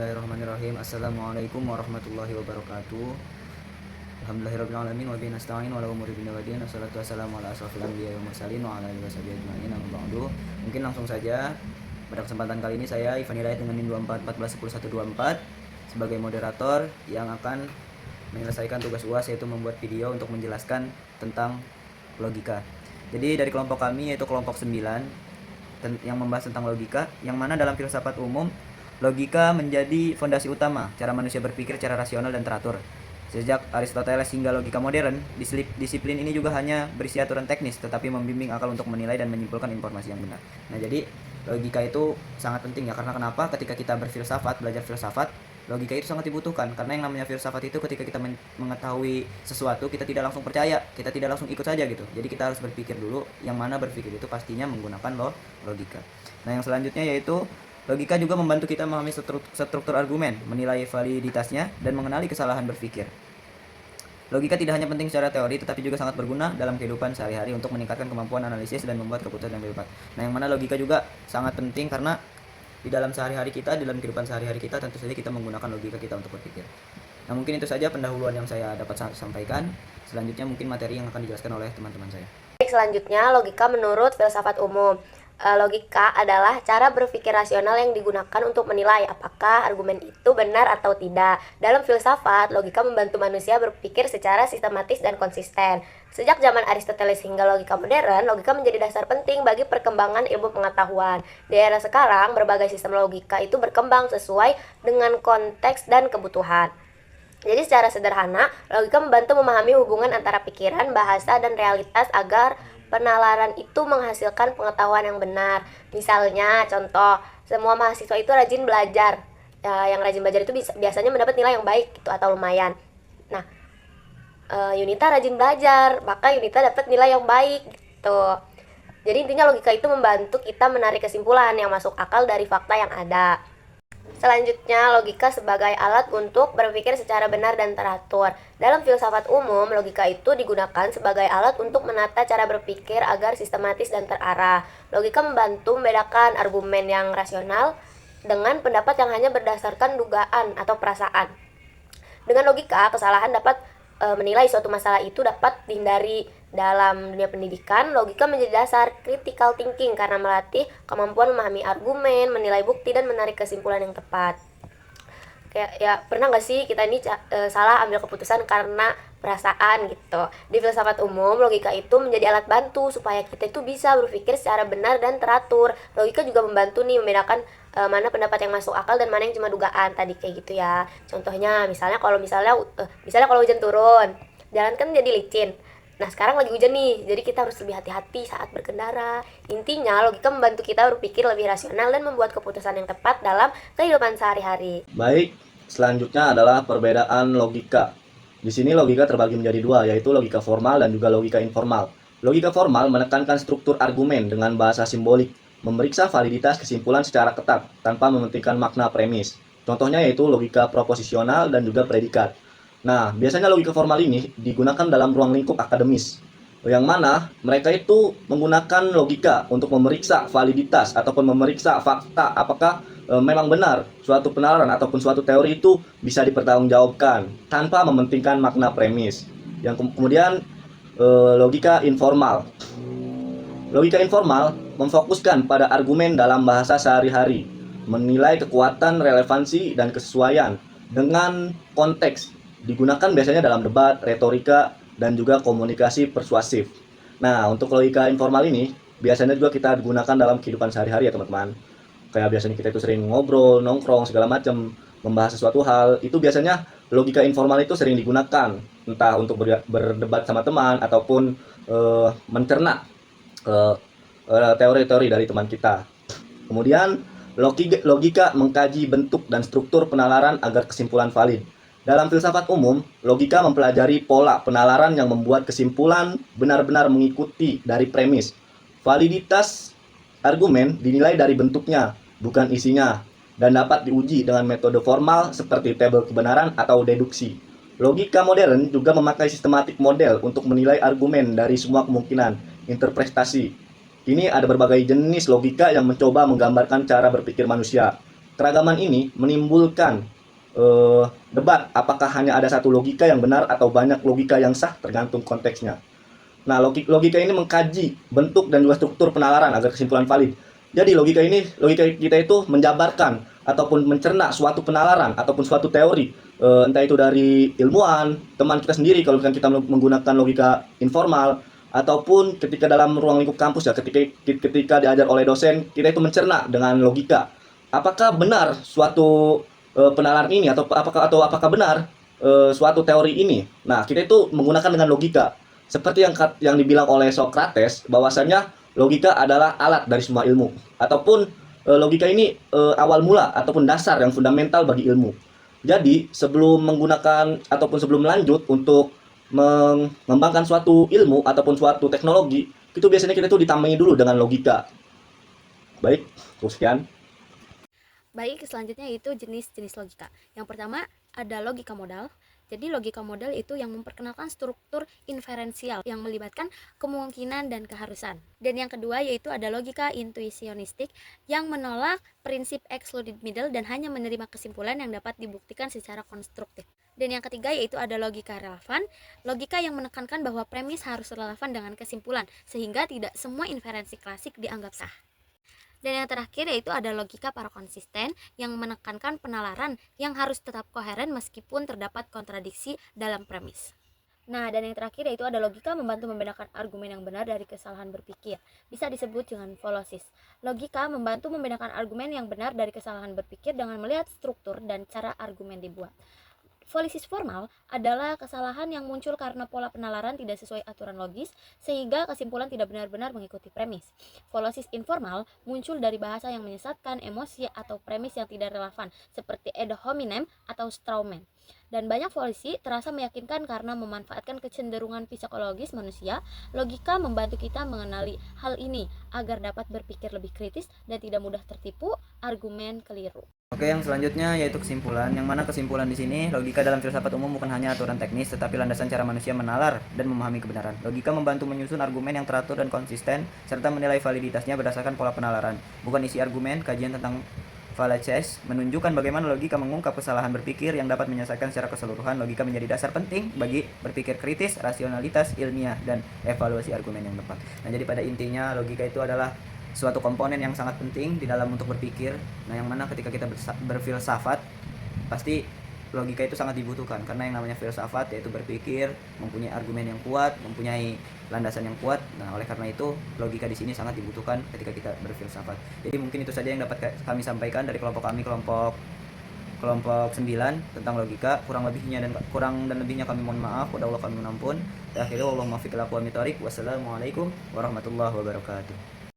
Bismillahirrahmanirrahim. Assalamualaikum warahmatullahi wabarakatuh. Alhamdulillahirrahmanirrahim. Wa bihi nasta'in wa ala umuri dunya waddin. Wassalatu wassalamu ala asrofil anbiya'i wal mursalin wa ala alihi washabihi ajma'in. Amma ba'du. Mungkin langsung saja pada kesempatan kali ini saya Ivan Hidayat dengan NIM 24 sebagai moderator yang akan menyelesaikan tugas UAS, yaitu membuat video untuk menjelaskan tentang logika. Jadi dari kelompok kami, yaitu kelompok 9, yang membahas tentang logika, yang mana dalam filsafat umum logika menjadi fondasi utama cara manusia berpikir secara rasional dan teratur. Sejak Aristoteles hingga logika modern, disiplin ini juga hanya berisi aturan teknis, tetapi membimbing akal untuk menilai dan menyimpulkan informasi yang benar. Nah, jadi logika itu sangat penting ya, karena kenapa? Ketika kita berfilsafat, belajar filsafat, logika itu sangat dibutuhkan. Karena yang namanya filsafat itu ketika kita mengetahui sesuatu, kita tidak langsung percaya, kita tidak langsung ikut saja gitu. Jadi kita harus berpikir dulu, yang mana berpikir itu pastinya menggunakan logika. Nah, yang selanjutnya yaitu logika juga membantu kita memahami struktur argumen, menilai validitasnya, dan mengenali kesalahan berpikir. Logika tidak hanya penting secara teori, tetapi juga sangat berguna dalam kehidupan sehari-hari untuk meningkatkan kemampuan analisis dan membuat keputusan yang tepat. Nah, yang mana logika juga sangat penting karena di dalam sehari-hari kita, di dalam kehidupan sehari-hari kita, tentu saja kita menggunakan logika kita untuk berpikir. Nah, mungkin itu saja pendahuluan yang saya dapat sampaikan. Selanjutnya mungkin materi yang akan dijelaskan oleh teman-teman saya. Selanjutnya, logika menurut filsafat umum. Logika adalah cara berpikir rasional yang digunakan untuk menilai apakah argumen itu benar atau tidak. Dalam filsafat, logika membantu manusia berpikir secara sistematis dan konsisten. Sejak zaman Aristoteles hingga logika modern, logika menjadi dasar penting bagi perkembangan ilmu pengetahuan. Di era sekarang, berbagai sistem logika itu berkembang sesuai dengan konteks dan kebutuhan. Jadi secara sederhana, logika membantu memahami hubungan antara pikiran, bahasa, dan realitas agar penalaran itu menghasilkan pengetahuan yang benar. Misalnya, contoh, semua mahasiswa itu rajin belajar. Yang rajin belajar itu biasanya mendapat nilai yang baik gitu, atau lumayan. Nah, Yunita rajin belajar, maka Yunita dapat nilai yang baik gitu. Jadi intinya logika itu membantu kita menarik kesimpulan yang masuk akal dari fakta yang ada. Selanjutnya, logika sebagai alat untuk berpikir secara benar dan teratur. Dalam filsafat umum, logika itu digunakan sebagai alat untuk menata cara berpikir agar sistematis dan terarah. Logika membantu membedakan argumen yang rasional dengan pendapat yang hanya berdasarkan dugaan atau perasaan. Dengan logika, kesalahan dapat menilai suatu masalah itu dapat dihindari. Dalam dunia pendidikan, logika menjadi dasar critical thinking karena melatih kemampuan memahami argumen, menilai bukti, dan menarik kesimpulan yang tepat. Kayak ya, pernah nggak sih kita ini salah ambil keputusan karena perasaan gitu. Di filsafat umum, logika itu menjadi alat bantu supaya kita itu bisa berpikir secara benar dan teratur. Logika juga membantu nih membedakan mana pendapat yang masuk akal dan mana yang cuma dugaan tadi kayak gitu ya. Contohnya misalnya kalau hujan turun, jalan kan jadi licin. Nah, sekarang lagi hujan nih, jadi kita harus lebih hati-hati saat berkendara. Intinya, logika membantu kita berpikir lebih rasional dan membuat keputusan yang tepat dalam kehidupan sehari-hari. Baik, selanjutnya adalah perbedaan logika. Di sini logika terbagi menjadi dua, yaitu logika formal dan juga logika informal. Logika formal menekankan struktur argumen dengan bahasa simbolik, memeriksa validitas kesimpulan secara ketat, tanpa mementingkan makna premis. Contohnya yaitu logika proposisional dan juga predikat. Nah, biasanya logika formal ini digunakan dalam ruang lingkup akademis, yang mana mereka itu menggunakan logika untuk memeriksa validitas ataupun memeriksa fakta apakah memang benar suatu penalaran ataupun suatu teori itu bisa dipertanggungjawabkan tanpa mementingkan makna premis. Yang kemudian logika informal. Logika informal memfokuskan pada argumen dalam bahasa sehari-hari, menilai kekuatan, relevansi, dan kesesuaian dengan konteks. Digunakan biasanya dalam debat, retorika, dan juga komunikasi persuasif. Nah, untuk logika informal ini biasanya juga kita gunakan dalam kehidupan sehari-hari ya teman-teman. Kayak biasanya kita itu sering ngobrol, nongkrong, segala macam, membahas sesuatu hal. Itu biasanya logika informal itu sering digunakan, entah untuk berdebat sama teman ataupun mencerna teori-teori dari teman kita. Kemudian logika mengkaji bentuk dan struktur penalaran agar kesimpulan valid. Dalam filsafat umum, logika mempelajari pola penalaran yang membuat kesimpulan benar-benar mengikuti dari premis. Validitas argumen dinilai dari bentuknya, bukan isinya, dan dapat diuji dengan metode formal seperti tabel kebenaran atau deduksi. Logika modern juga memakai sistematik model untuk menilai argumen dari semua kemungkinan interpretasi. Ini ada berbagai jenis logika yang mencoba menggambarkan cara berpikir manusia. keragaman ini menimbulkan debat apakah hanya ada satu logika yang benar atau banyak logika yang sah, tergantung konteksnya. Nah, logika ini mengkaji bentuk dan juga struktur penalaran agar kesimpulan valid. Jadi logika kita itu menjabarkan ataupun mencerna suatu penalaran ataupun suatu teori, entah itu dari ilmuwan, teman kita sendiri kalau misalkan kita menggunakan logika informal, ataupun ketika dalam ruang lingkup kampus ya, ketika diajar oleh dosen, kita itu mencerna dengan logika. Apakah benar suatu penalaran ini atau apakah benar suatu teori ini? Nah, kita itu menggunakan dengan logika. Seperti yang dibilang oleh Socrates, bahwasanya logika adalah alat dari semua ilmu, ataupun logika ini awal mula ataupun dasar yang fundamental bagi ilmu. Jadi sebelum menggunakan ataupun sebelum lanjut untuk mengembangkan suatu ilmu ataupun suatu teknologi, itu biasanya kita tuh ditambahi dulu dengan logika. Baik, sekian. Baik, selanjutnya itu jenis-jenis logika. Yang pertama ada logika modal. Jadi logika modal itu yang memperkenalkan struktur inferensial yang melibatkan kemungkinan dan keharusan. Dan yang kedua yaitu ada logika intuisionistik yang menolak prinsip excluded middle dan hanya menerima kesimpulan yang dapat dibuktikan secara konstruktif. Dan yang ketiga yaitu ada logika relevan, logika yang menekankan bahwa premis harus relevan dengan kesimpulan sehingga tidak semua inferensi klasik dianggap sah. Dan yang terakhir yaitu ada logika parakonsisten yang menekankan penalaran yang harus tetap koheren meskipun terdapat kontradiksi dalam premis. Nah, dan yang terakhir yaitu ada logika membantu membedakan argumen yang benar dari kesalahan berpikir. Bisa disebut dengan folosis. Logika membantu membedakan argumen yang benar dari kesalahan berpikir dengan melihat struktur dan cara argumen dibuat. Folisis formal adalah kesalahan yang muncul karena pola penalaran tidak sesuai aturan logis sehingga kesimpulan tidak benar-benar mengikuti premis. Folisis informal muncul dari bahasa yang menyesatkan, emosi atau premis yang tidak relevan seperti ad hominem atau straw man. Dan banyak folisi terasa meyakinkan karena memanfaatkan kecenderungan psikologis manusia. Logika membantu kita mengenali hal ini agar dapat berpikir lebih kritis dan tidak mudah tertipu argumen keliru. Oke, yang selanjutnya yaitu kesimpulan. Yang mana kesimpulan di sini, logika dalam filsafat umum bukan hanya aturan teknis, tetapi landasan cara manusia menalar dan memahami kebenaran. Logika membantu menyusun argumen yang teratur dan konsisten, serta menilai validitasnya berdasarkan pola penalaran. Bukan isi argumen, kajian tentang Fallacies menunjukkan bagaimana logika mengungkap kesalahan berpikir yang dapat menyelesaikan secara keseluruhan. Logika menjadi dasar penting bagi berpikir kritis, rasionalitas, ilmiah, dan evaluasi argumen yang tepat. Nah, jadi pada intinya logika itu adalah suatu komponen yang sangat penting di dalam untuk berpikir. Nah, yang mana ketika kita berfilsafat, pasti logika itu sangat dibutuhkan, karena yang namanya filsafat yaitu berpikir, mempunyai argumen yang kuat, mempunyai landasan yang kuat. Nah, oleh karena itu logika di sini sangat dibutuhkan ketika kita berfilsafat. Jadi mungkin itu saja yang dapat kami sampaikan dari kelompok kami, kelompok 9 tentang logika. Kurang dan lebihnya kami mohon maaf. Pada Allah kami menampun. Akhirnya Wassalamualaikum warahmatullahi wabarakatuh.